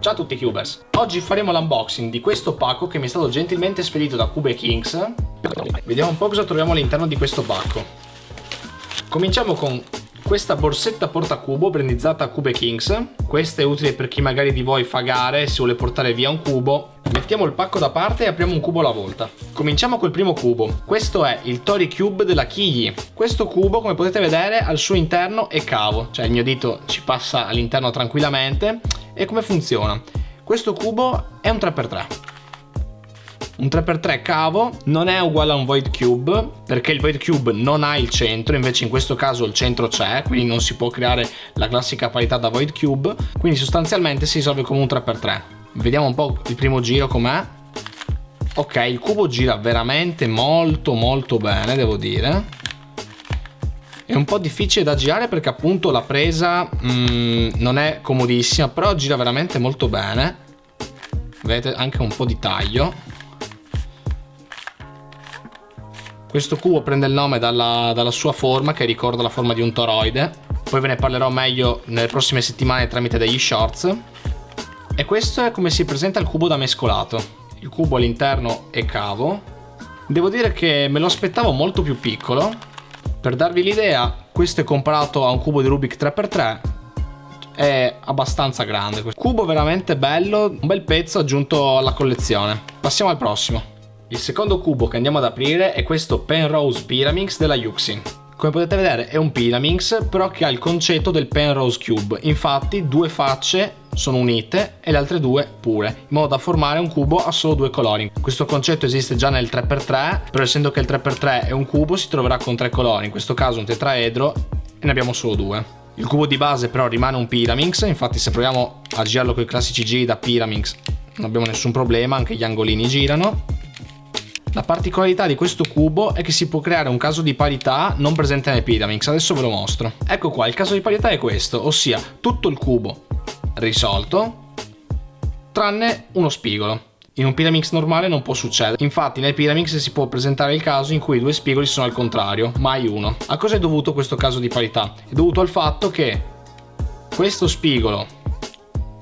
Ciao a tutti Cubers! Oggi faremo l'unboxing di questo pacco che mi è stato gentilmente spedito da Cube Kings. Vediamo un po' cosa troviamo all'interno di questo pacco. Cominciamo con questa borsetta portacubo brandizzata Cube Kings. Questa è utile per chi magari di voi fa gare e si vuole portare via un cubo. Mettiamo il pacco da parte e apriamo un cubo alla volta. Cominciamo col primo cubo. Questo è il Tori Cube della Kiyi. Questo cubo, come potete vedere, al suo interno è cavo, cioè il mio dito ci passa all'interno tranquillamente. E come funziona? Questo cubo è un 3x3. Un 3x3 cavo, non è uguale a un Void Cube perché il Void Cube non ha il centro, invece in questo caso il centro c'è, quindi non si può creare la classica parità da Void Cube, quindi sostanzialmente si risolve come un 3x3. Vediamo un po' il primo giro com'è. Ok, il cubo gira veramente molto bene, devo dire. È un po' difficile da girare perché appunto la presa non è comodissima, però gira veramente molto bene. Vedete anche un po' di taglio. Questo cubo prende il nome dalla sua forma, che ricorda la forma di un toroide. Poi ve ne parlerò meglio nelle prossime settimane tramite degli shorts. E questo è come si presenta il cubo da mescolato. Il cubo all'interno è cavo. Devo dire che me lo aspettavo molto più piccolo. Per darvi l'idea, questo è comparato a un cubo di Rubik 3x3, è abbastanza grande. Cubo veramente bello, un bel pezzo aggiunto alla collezione. Passiamo al prossimo. Il secondo cubo che andiamo ad aprire è questo Penrose Pyraminx della Yuxin. Come potete vedere è un Pyraminx, però che ha il concetto del Penrose Cube. Infatti due facce sono unite e le altre due pure, in modo da formare un cubo a solo due colori. Questo concetto esiste già nel 3x3, però essendo che il 3x3 è un cubo si troverà con tre colori, in questo caso un tetraedro, e ne abbiamo solo due. Il cubo di base però rimane un Pyraminx, infatti se proviamo a girarlo con i classici giri da Pyraminx non abbiamo nessun problema, anche gli angolini girano. La particolarità di questo cubo è che si può creare un caso di parità non presente nel Pyraminx, adesso ve lo mostro. Ecco qua, il caso di parità è questo, ossia tutto il cubo risolto tranne uno spigolo. In un Pyraminx normale non può succedere, infatti nel Pyraminx si può presentare il caso in cui i due spigoli sono al contrario, mai uno. A cosa è dovuto questo caso di parità? È dovuto al fatto che questo spigolo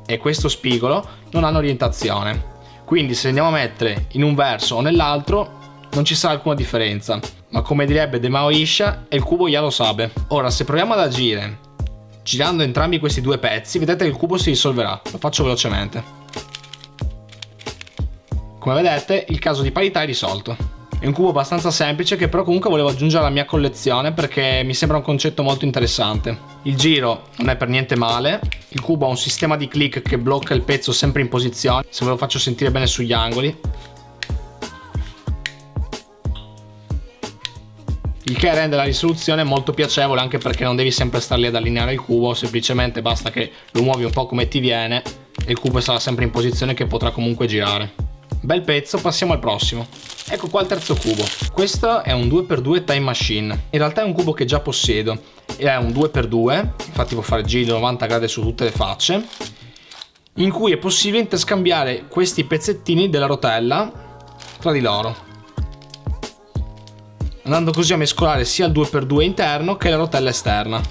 e questo spigolo non hanno orientazione. Quindi se andiamo a mettere in un verso o nell'altro non ci sarà alcuna differenza, ma come direbbe De Maoisha, il cubo ya lo sabe. Ora se proviamo ad agire girando entrambi questi due pezzi, vedete che il cubo si risolverà. Lo faccio velocemente. Come vedete il caso di parità è risolto. È un cubo abbastanza semplice che però comunque volevo aggiungere alla mia collezione perché mi sembra un concetto molto interessante. Il giro non è per niente male. Il cubo ha un sistema di click che blocca il pezzo sempre in posizione, se ve lo faccio sentire bene sugli angoli. Il che rende la risoluzione molto piacevole, anche perché non devi sempre star lì ad allineare il cubo, semplicemente basta che lo muovi un po' come ti viene e il cubo sarà sempre in posizione che potrà comunque girare. Bel pezzo, passiamo al prossimo. Ecco qua il terzo cubo. Questo è un 2x2 Time Machine. In realtà è un cubo che già possiedo. È un 2x2, infatti può fare giri di 90 gradi su tutte le facce, in cui è possibile interscambiare questi pezzettini della rotella tra di loro, andando così a mescolare sia il 2x2 interno che la rotella esterna.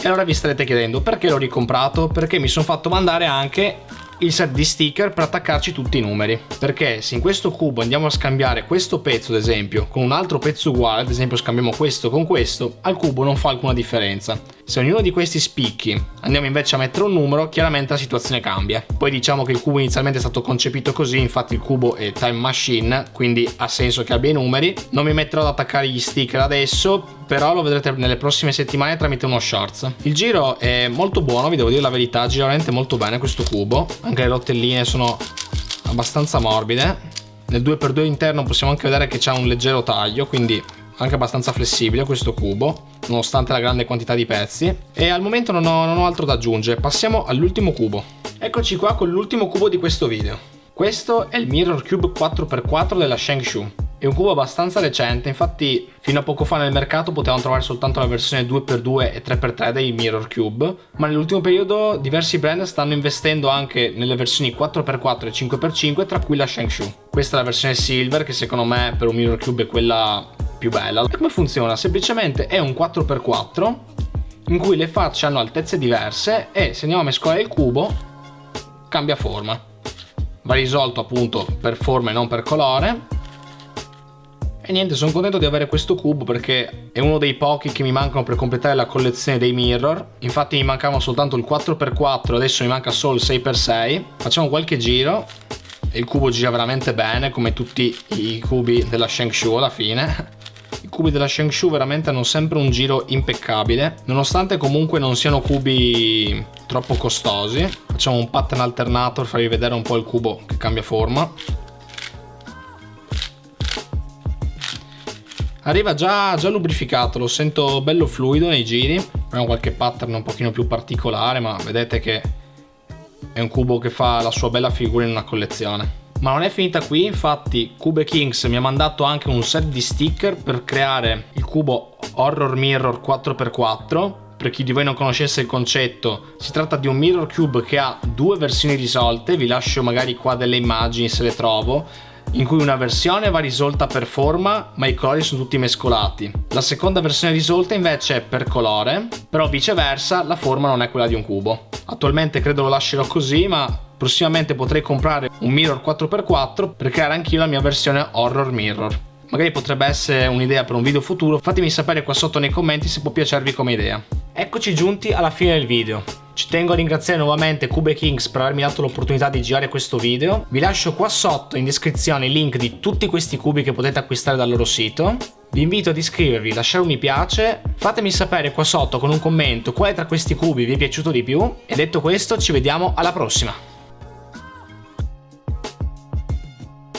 E allora vi starete chiedendo perché l'ho ricomprato? Perché mi sono fatto mandare anche il set di sticker per attaccarci tutti i numeri, perché se in questo cubo andiamo a scambiare questo pezzo ad esempio con un altro pezzo uguale, ad esempio scambiamo questo con questo, al cubo non fa alcuna differenza. Se ognuno di questi spicchi andiamo invece a mettere un numero, chiaramente la situazione cambia. Poi diciamo che il cubo inizialmente è stato concepito così, infatti il cubo è Time Machine, quindi ha senso che abbia i numeri. Non mi metterò ad attaccare gli sticker adesso, però lo vedrete nelle prossime settimane tramite uno shorts. Il giro è molto buono, vi devo dire la verità, gira veramente molto bene questo cubo, anche le rotelline sono abbastanza morbide. Nel 2x2 interno possiamo anche vedere che c'è un leggero taglio, quindi anche abbastanza flessibile questo cubo, nonostante la grande quantità di pezzi. E al momento non ho altro da aggiungere, passiamo all'ultimo cubo. Eccoci qua con l'ultimo cubo di questo video. Questo è il Mirror Cube 4x4 della Shengshu. È un cubo abbastanza recente, infatti fino a poco fa nel mercato potevamo trovare soltanto la versione 2x2 e 3x3 dei Mirror Cube, ma nell'ultimo periodo diversi brand stanno investendo anche nelle versioni 4x4 e 5x5, tra cui la Shengshu. Questa è la versione Silver, che secondo me per un Mirror Cube è quella più bella. Come funziona? Semplicemente è un 4x4 in cui le facce hanno altezze diverse e se andiamo a mescolare il cubo cambia forma. Va risolto appunto per forma e non per colore. E niente, sono contento di avere questo cubo perché è uno dei pochi che mi mancano per completare la collezione dei mirror. Infatti mi mancava soltanto il 4x4, adesso mi manca solo il 6x6. Facciamo qualche giro e il cubo gira veramente bene, come tutti i cubi della Shengshu alla fine. I cubi della Shengshu veramente hanno sempre un giro impeccabile, nonostante comunque non siano cubi troppo costosi. Facciamo un pattern alternator, farvi vedere un po' il cubo che cambia forma. Arriva già lubrificato, lo sento bello fluido nei giri. Abbiamo qualche pattern un pochino più particolare, ma vedete che è un cubo che fa la sua bella figura in una collezione. Ma non è finita qui, infatti Cube Kings mi ha mandato anche un set di sticker per creare il cubo Horror Mirror 4x4. Per chi di voi non conoscesse il concetto, si tratta di un mirror cube che ha due versioni risolte. Vi lascio magari qua delle immagini se le trovo, in cui una versione va risolta per forma ma i colori sono tutti mescolati. La seconda versione risolta invece è per colore, però viceversa la forma non è quella di un cubo. Attualmente credo lo lascerò così, ma prossimamente potrei comprare un mirror 4x4 per creare anch'io la mia versione Horror Mirror. Magari potrebbe essere un'idea per un video futuro, fatemi sapere qua sotto nei commenti se può piacervi come idea. Eccoci giunti alla fine del video. Ci tengo a ringraziare nuovamente Cube Kings per avermi dato l'opportunità di girare questo video. Vi lascio qua sotto in descrizione il link di tutti questi cubi che potete acquistare dal loro sito. Vi invito ad iscrivervi, lasciare un mi piace, fatemi sapere qua sotto con un commento quale tra questi cubi vi è piaciuto di più. E detto questo, ci vediamo alla prossima!